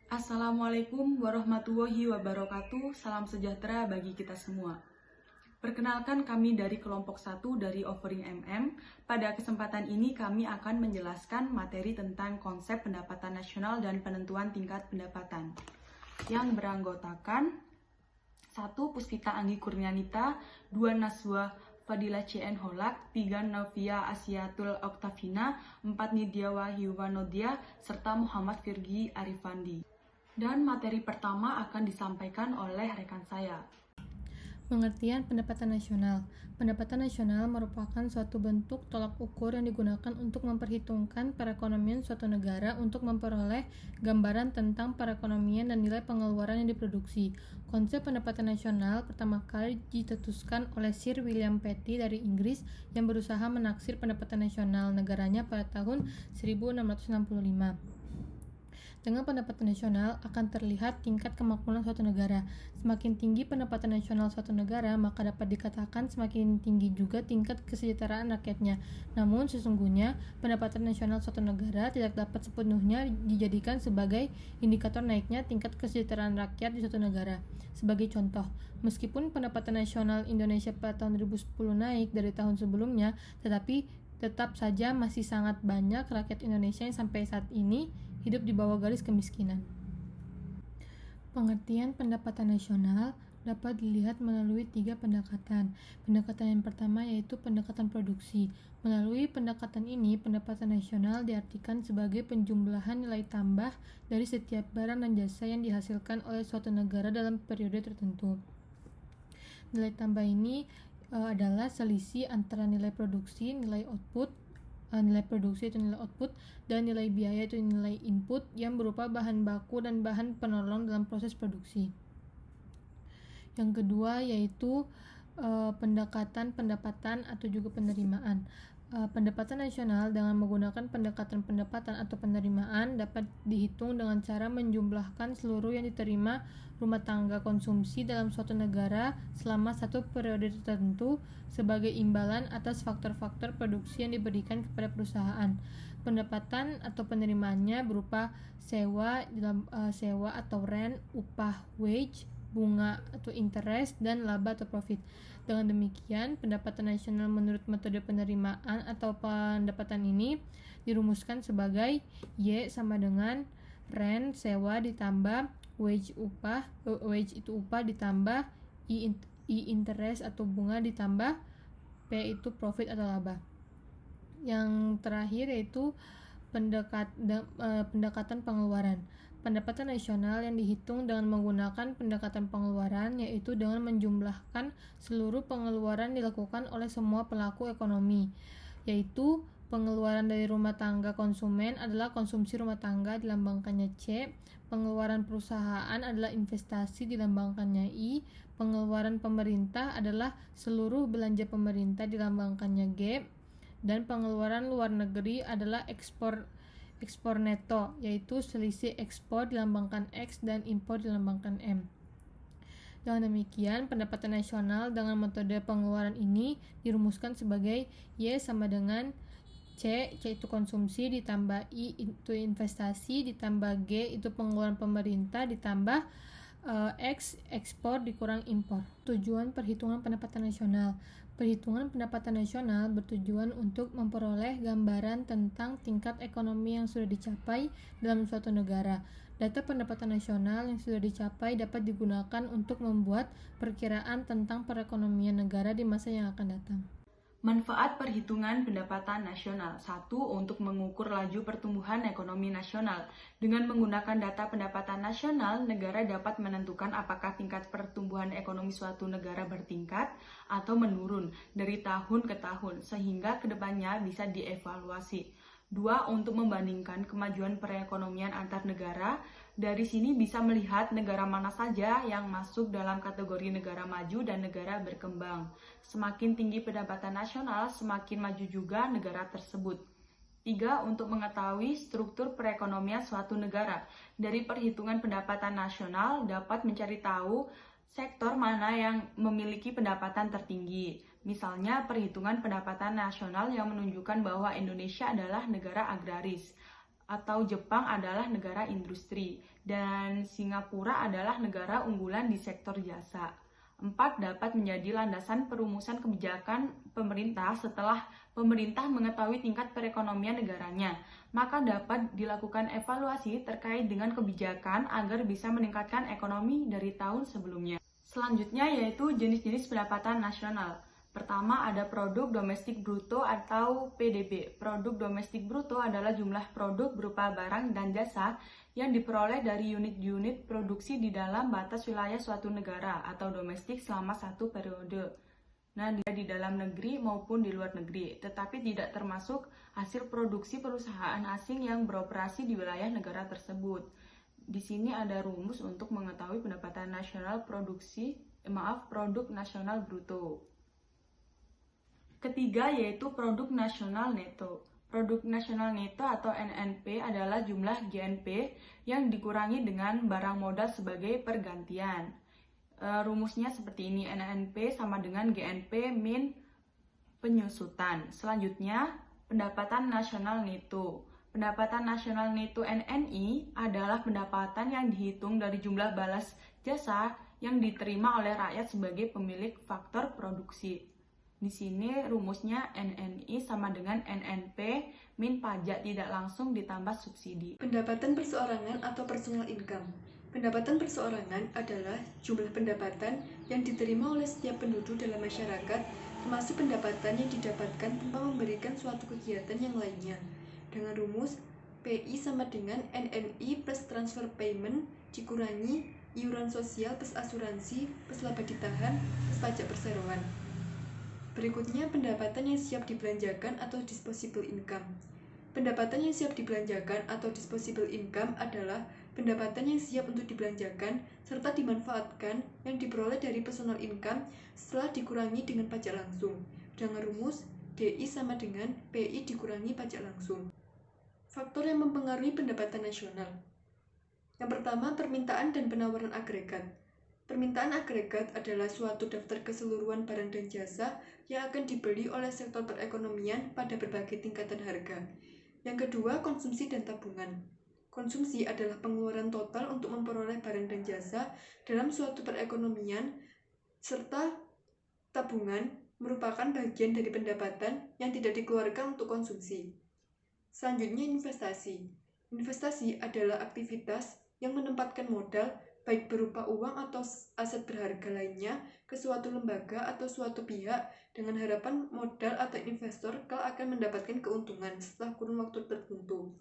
Assalamualaikum warahmatullahi wabarakatuh. Salam sejahtera bagi kita semua. Perkenalkan, kami dari kelompok 1 dari Offering MM. Pada kesempatan ini kami akan menjelaskan materi tentang konsep pendapatan nasional dan penentuan tingkat pendapatan yang beranggotakan 1. Puspita Anggi Kurnianita, 2. Naswa Fadila CN Holak, 3. Novia Asiatul Oktavina, 4. Nidya Wahyuwanodia, serta Muhammad Firgi Arifandi. Dan materi pertama akan disampaikan oleh rekan saya. Pengertian pendapatan nasional. Pendapatan nasional merupakan suatu bentuk tolak ukur yang digunakan untuk memperhitungkan perekonomian suatu negara untuk memperoleh gambaran tentang perekonomian dan nilai pengeluaran yang diproduksi. Konsep pendapatan nasional pertama kali dicetuskan oleh Sir William Petty dari Inggris yang berusaha menaksir pendapatan nasional negaranya pada tahun 1665. Dengan pendapatan nasional akan terlihat tingkat kemakmuran suatu negara. Semakin tinggi pendapatan nasional suatu negara, maka dapat dikatakan semakin tinggi juga tingkat kesejahteraan rakyatnya. Namun sesungguhnya pendapatan nasional suatu negara tidak dapat sepenuhnya dijadikan sebagai indikator naiknya tingkat kesejahteraan rakyat di suatu negara. Sebagai contoh, meskipun pendapatan nasional Indonesia pada tahun 2010 naik dari tahun sebelumnya, tetapi tetap saja masih sangat banyak rakyat Indonesia yang sampai saat ini hidup di bawah garis kemiskinan. Pengertian pendapatan nasional dapat dilihat melalui 3 pendekatan. Pendekatan yang pertama yaitu pendekatan produksi. Melalui pendekatan ini, pendapatan nasional diartikan sebagai penjumlahan nilai tambah dari setiap barang dan jasa yang dihasilkan oleh suatu negara dalam periode tertentu. Nilai tambah ini adalah selisih antara nilai produksi, nilai produksi itu nilai output, dan nilai biaya itu nilai input yang berupa bahan baku dan bahan penolong dalam proses produksi. Yang kedua yaitu pendekatan pendapatan atau juga penerimaan. Pendapatan nasional dengan menggunakan pendekatan pendapatan atau penerimaan dapat dihitung dengan cara menjumlahkan seluruh yang diterima rumah tangga konsumsi dalam suatu negara selama satu periode tertentu sebagai imbalan atas faktor-faktor produksi yang diberikan kepada perusahaan. Pendapatan atau penerimaannya berupa sewa atau rent, upah wage, bunga atau interest, dan laba atau profit. Dengan demikian, pendapatan nasional menurut metode penerimaan atau pendapatan ini dirumuskan sebagai Y sama dengan rent sewa ditambah wage itu upah ditambah I interest atau bunga ditambah P itu profit atau laba. Yang terakhir yaitu pendekatan pengeluaran. Pendapatan nasional yang dihitung dengan menggunakan pendekatan pengeluaran yaitu dengan menjumlahkan seluruh pengeluaran dilakukan oleh semua pelaku ekonomi, yaitu pengeluaran dari rumah tangga konsumen adalah konsumsi rumah tangga dilambangkannya C, pengeluaran perusahaan adalah investasi dilambangkannya I, pengeluaran pemerintah adalah seluruh belanja pemerintah dilambangkannya G, dan pengeluaran luar negeri adalah ekspor neto, yaitu selisih ekspor dilambangkan X dan impor dilambangkan M. Dengan demikian, pendapatan nasional dengan metode pengeluaran ini dirumuskan sebagai Y sama dengan C itu konsumsi ditambah I itu investasi ditambah G itu pengeluaran pemerintah ditambah X ekspor dikurang impor. Tujuan perhitungan pendapatan nasional. Perhitungan pendapatan nasional bertujuan untuk memperoleh gambaran tentang tingkat ekonomi yang sudah dicapai dalam suatu negara. Data pendapatan nasional yang sudah dicapai dapat digunakan untuk membuat perkiraan tentang perekonomian negara di masa yang akan datang. Manfaat perhitungan pendapatan nasional. 1. Untuk mengukur laju pertumbuhan ekonomi nasional. Dengan menggunakan data pendapatan nasional, negara dapat menentukan apakah tingkat pertumbuhan ekonomi suatu negara bertingkat atau menurun dari tahun ke tahun, sehingga kedepannya bisa dievaluasi. 2. Untuk membandingkan kemajuan perekonomian antar negara. Dari sini bisa melihat negara mana saja yang masuk dalam kategori negara maju dan negara berkembang. Semakin tinggi pendapatan nasional, semakin maju juga negara tersebut. 3. Untuk mengetahui struktur perekonomian suatu negara. Dari perhitungan pendapatan nasional dapat mencari tahu sektor mana yang memiliki pendapatan tertinggi. Misalnya, perhitungan pendapatan nasional yang menunjukkan bahwa Indonesia adalah negara agraris. atau Jepang adalah negara industri, dan Singapura adalah negara unggulan di sektor jasa. 4. Dapat menjadi landasan perumusan kebijakan pemerintah setelah pemerintah mengetahui tingkat perekonomian negaranya, maka dapat dilakukan evaluasi terkait dengan kebijakan agar bisa meningkatkan ekonomi dari tahun sebelumnya. Selanjutnya yaitu jenis-jenis pendapatan nasional. Pertama ada produk domestik bruto atau PDB. Produk domestik bruto adalah jumlah produk berupa barang dan jasa yang diperoleh dari unit-unit produksi di dalam batas wilayah suatu negara atau domestik selama satu periode. Nah, di dalam negeri maupun di luar negeri, tetapi tidak termasuk hasil produksi perusahaan asing yang beroperasi di wilayah negara tersebut. Di sini ada rumus untuk mengetahui pendapatan nasional produk nasional bruto. Ketiga yaitu produk nasional neto. Produk nasional neto atau NNP adalah jumlah GNP yang dikurangi dengan barang modal sebagai pergantian. Rumusnya seperti ini, NNP sama dengan GNP min penyusutan. Selanjutnya, pendapatan nasional neto. Pendapatan nasional neto NNI adalah pendapatan yang dihitung dari jumlah balas jasa yang diterima oleh rakyat sebagai pemilik faktor produksi. Di sini rumusnya NNI sama dengan NNP min pajak tidak langsung ditambah subsidi. Pendapatan perseorangan atau personal income. Pendapatan perseorangan adalah jumlah pendapatan yang diterima oleh setiap penduduk dalam masyarakat, termasuk pendapatan yang didapatkan tanpa memberikan suatu kegiatan yang lainnya. Dengan rumus PI sama dengan NNI plus transfer payment dikurangi iuran sosial plus asuransi plus laba ditahan plus pajak perseroan. Berikutnya, pendapatan yang siap dibelanjakan atau disposable income. Pendapatan yang siap dibelanjakan atau disposable income adalah pendapatan yang siap untuk dibelanjakan serta dimanfaatkan yang diperoleh dari personal income setelah dikurangi dengan pajak langsung. Dengan rumus DI sama dengan PI dikurangi pajak langsung. Faktor yang mempengaruhi pendapatan nasional. Yang pertama, permintaan dan penawaran agregat. Permintaan agregat adalah suatu daftar keseluruhan barang dan jasa yang akan dibeli oleh sektor perekonomian pada berbagai tingkatan harga. Yang kedua, konsumsi dan tabungan. Konsumsi adalah pengeluaran total untuk memperoleh barang dan jasa dalam suatu perekonomian, serta tabungan merupakan bagian dari pendapatan yang tidak dikeluarkan untuk konsumsi. Selanjutnya, investasi. Investasi adalah aktivitas yang menempatkan modal baik berupa uang atau aset berharga lainnya ke suatu lembaga atau suatu pihak dengan harapan modal atau investor kelak akan mendapatkan keuntungan setelah kurun waktu tertentu.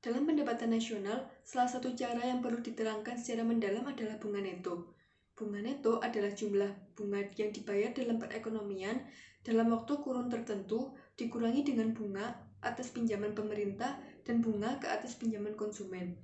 Dalam pendapatan nasional, salah satu cara yang perlu diterangkan secara mendalam adalah bunga neto. Bunga neto adalah jumlah bunga yang dibayar dalam perekonomian dalam waktu kurun tertentu dikurangi dengan bunga atas pinjaman pemerintah dan bunga ke atas pinjaman konsumen.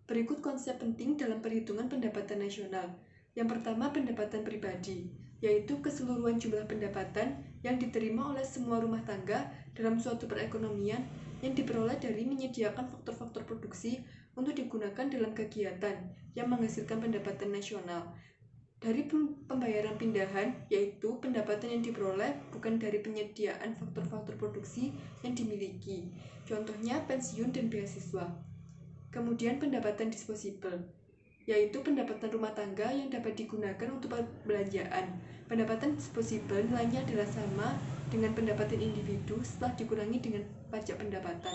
Berikut konsep penting dalam perhitungan pendapatan nasional. Yang pertama, pendapatan pribadi, yaitu keseluruhan jumlah pendapatan yang diterima oleh semua rumah tangga dalam suatu perekonomian yang diperoleh dari menyediakan faktor-faktor produksi untuk digunakan dalam kegiatan yang menghasilkan pendapatan nasional. Dari pembayaran pindahan, yaitu pendapatan yang diperoleh bukan dari penyediaan faktor-faktor produksi yang dimiliki, contohnya pensiun dan beasiswa. Kemudian pendapatan disposable, yaitu pendapatan rumah tangga yang dapat digunakan untuk perbelanjaan. Pendapatan disposable nilainya adalah sama dengan pendapatan individu setelah dikurangi dengan pajak pendapatan.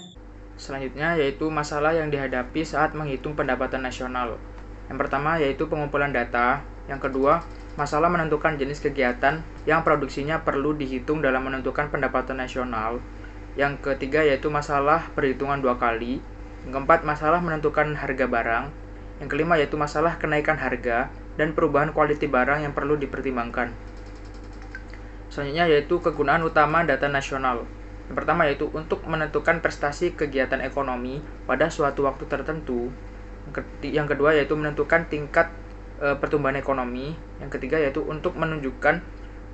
Selanjutnya yaitu masalah yang dihadapi saat menghitung pendapatan nasional. Yang pertama yaitu pengumpulan data. Yang kedua, masalah menentukan jenis kegiatan yang produksinya perlu dihitung dalam menentukan pendapatan nasional. Yang ketiga yaitu masalah perhitungan dua kali. Yang keempat, masalah menentukan harga barang. Yang kelima yaitu masalah kenaikan harga dan perubahan kualiti barang yang perlu dipertimbangkan. Selanjutnya yaitu kegunaan utama data nasional. Yang pertama yaitu untuk menentukan prestasi kegiatan ekonomi pada suatu waktu tertentu. Yang kedua yaitu menentukan tingkat pertumbuhan ekonomi. Yang ketiga yaitu untuk menunjukkan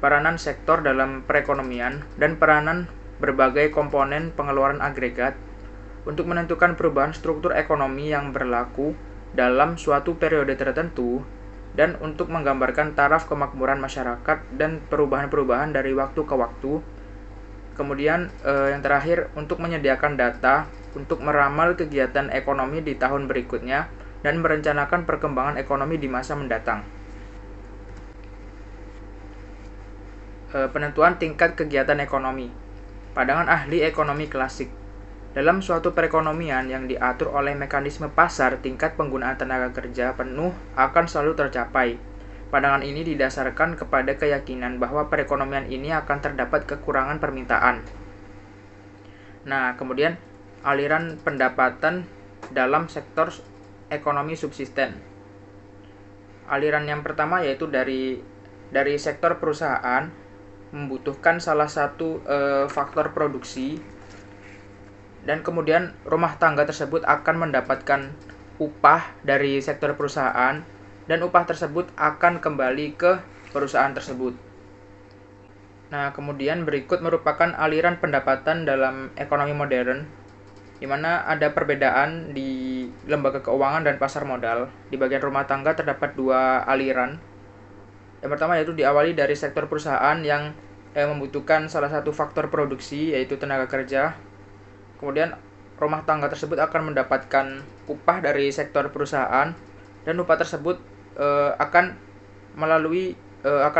peranan sektor dalam perekonomian dan peranan berbagai komponen pengeluaran agregat untuk menentukan perubahan struktur ekonomi yang berlaku dalam suatu periode tertentu dan untuk menggambarkan taraf kemakmuran masyarakat dan perubahan-perubahan dari waktu ke waktu. Kemudian yang terakhir untuk menyediakan data untuk meramal kegiatan ekonomi di tahun berikutnya dan merencanakan perkembangan ekonomi di masa mendatang. Penentuan tingkat kegiatan ekonomi. Pandangan ahli ekonomi klasik. Dalam suatu perekonomian yang diatur oleh mekanisme pasar, tingkat penggunaan tenaga kerja penuh akan selalu tercapai. Pandangan ini didasarkan kepada keyakinan bahwa perekonomian ini akan terdapat kekurangan permintaan. Nah, kemudian aliran pendapatan dalam sektor ekonomi subsisten. Aliran yang pertama yaitu dari sektor perusahaan membutuhkan salah satu faktor produksi, dan kemudian rumah tangga tersebut akan mendapatkan upah dari sektor perusahaan dan upah tersebut akan kembali ke perusahaan tersebut. Nah, kemudian berikut merupakan aliran pendapatan dalam ekonomi modern, di mana ada perbedaan di lembaga keuangan dan pasar modal. Di bagian rumah tangga terdapat dua aliran. Yang pertama yaitu diawali dari sektor perusahaan yang membutuhkan salah satu faktor produksi, yaitu tenaga kerja. Kemudian rumah tangga tersebut akan mendapatkan upah dari sektor perusahaan, dan upah tersebut akan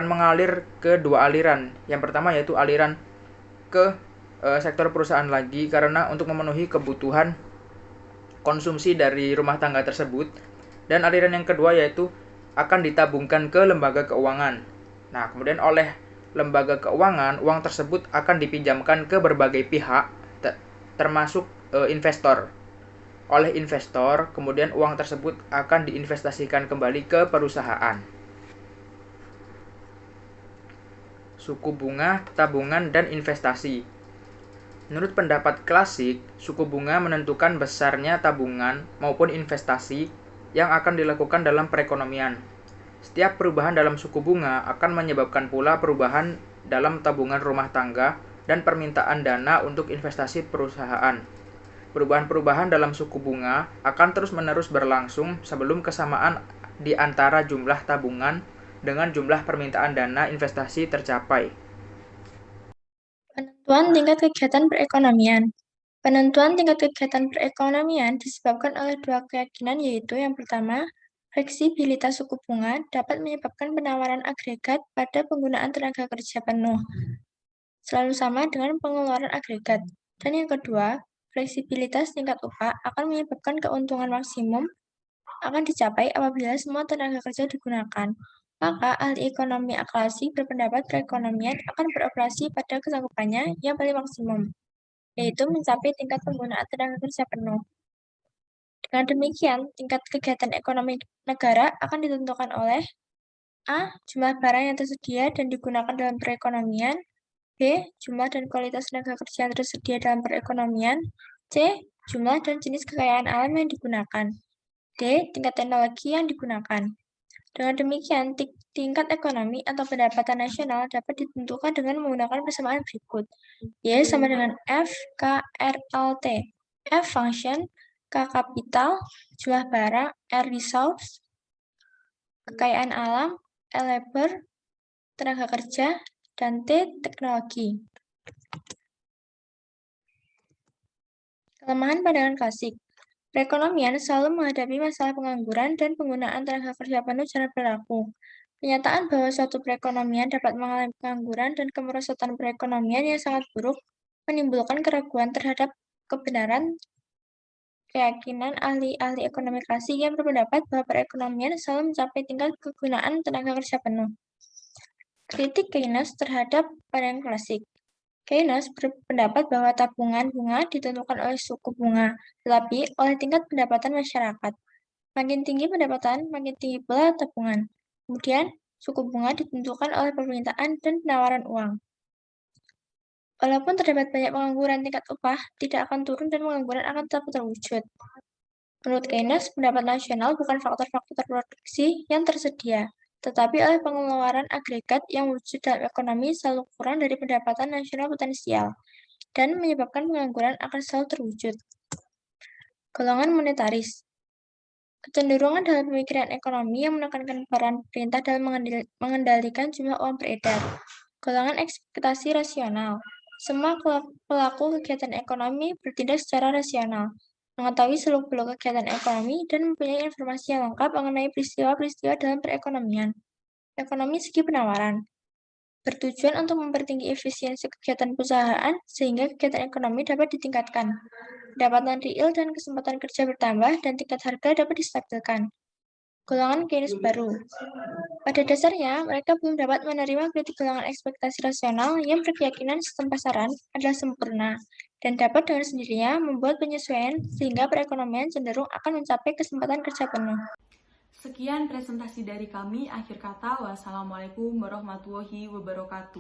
mengalir ke dua aliran. Yang pertama yaitu aliran ke sektor perusahaan lagi, karena untuk memenuhi kebutuhan konsumsi dari rumah tangga tersebut, dan aliran yang kedua yaitu akan ditabungkan ke lembaga keuangan. Nah, kemudian oleh lembaga keuangan, uang tersebut akan dipinjamkan ke berbagai pihak, termasuk investor. Oleh investor, kemudian uang tersebut akan diinvestasikan kembali ke perusahaan. Suku bunga, tabungan, dan investasi. Menurut pendapat klasik, suku bunga menentukan besarnya tabungan maupun investasi yang akan dilakukan dalam perekonomian. Setiap perubahan dalam suku bunga akan menyebabkan pula perubahan dalam tabungan rumah tangga dan permintaan dana untuk investasi perusahaan. Perubahan-perubahan dalam suku bunga akan terus-menerus berlangsung sebelum kesamaan di antara jumlah tabungan dengan jumlah permintaan dana investasi tercapai. Penentuan tingkat kegiatan perekonomian. Penentuan tingkat kegiatan perekonomian disebabkan oleh dua keyakinan, yaitu yang pertama, fleksibilitas suku bunga dapat menyebabkan penawaran agregat pada penggunaan tenaga kerja penuh, selalu sama dengan pengeluaran agregat. Dan yang kedua, fleksibilitas tingkat upah akan menyebabkan keuntungan maksimum akan dicapai apabila semua tenaga kerja digunakan. Maka ahli ekonomi klasik berpendapat perekonomian akan beroperasi pada kesanggupannya yang paling maksimum, yaitu mencapai tingkat penggunaan tenaga kerja penuh. Dengan demikian, tingkat kegiatan ekonomi negara akan ditentukan oleh A. Jumlah barang yang tersedia dan digunakan dalam perekonomian, B. Jumlah dan kualitas tenaga kerja yang tersedia dalam perekonomian, C. Jumlah dan jenis kekayaan alam yang digunakan, D. Tingkat teknologi yang digunakan. Dengan demikian, tingkat ekonomi atau pendapatan nasional dapat ditentukan dengan menggunakan persamaan berikut. Y sama dengan F, K, R, L, T. F function, K kapital, jumlah barang, R resource, kekayaan alam, L labor, tenaga kerja, dan T teknologi. Kelemahan pandangan klasik. Perekonomian selalu menghadapi masalah pengangguran dan penggunaan tenaga kerja penuh secara berlaku. Kenyataan bahwa suatu perekonomian dapat mengalami pengangguran dan kemerosotan perekonomian yang sangat buruk menimbulkan keraguan terhadap kebenaran keyakinan ahli-ahli ekonomi klasik yang berpendapat bahwa perekonomian selalu mencapai tingkat kegunaan tenaga kerja penuh. Kritik Keynes terhadap pandangan klasik. Keynes berpendapat bahwa tabungan bunga ditentukan oleh suku bunga, tetapi oleh tingkat pendapatan masyarakat. Makin tinggi pendapatan, makin tinggi pula tabungan. Kemudian, suku bunga ditentukan oleh permintaan dan penawaran uang. Walaupun terdapat banyak pengangguran, tingkat upah tidak akan turun dan pengangguran akan tetap terwujud. Menurut Keynes, pendapat nasional bukan faktor-faktor produksi yang tersedia, tetapi oleh pengeluaran agregat yang wujud dalam ekonomi selalu kurang dari pendapatan nasional potensial, dan menyebabkan pengangguran akan selalu terwujud. Golongan monetaris. Kecenderungan dalam pemikiran ekonomi yang menekankan peran pemerintah dalam mengendalikan jumlah uang beredar. Golongan ekspektasi rasional. Semua pelaku kegiatan ekonomi bertindak secara rasional, mengetahui seluk-beluk kegiatan ekonomi, dan mempunyai informasi yang lengkap mengenai peristiwa-peristiwa dalam perekonomian. Ekonomi segi penawaran bertujuan untuk mempertinggi efisiensi kegiatan perusahaan sehingga kegiatan ekonomi dapat ditingkatkan. Pendapatan real dan kesempatan kerja bertambah dan tingkat harga dapat distabilkan. Golongan Keynes baru. Pada dasarnya, mereka belum dapat menerima kritik golongan ekspektasi rasional yang berkeyakinan sistem pasaran adalah sempurna dan dapat dengan sendirinya membuat penyesuaian sehingga perekonomian cenderung akan mencapai kesempatan kerja penuh. Sekian presentasi dari kami. Akhir kata, wassalamualaikum warahmatullahi wabarakatuh.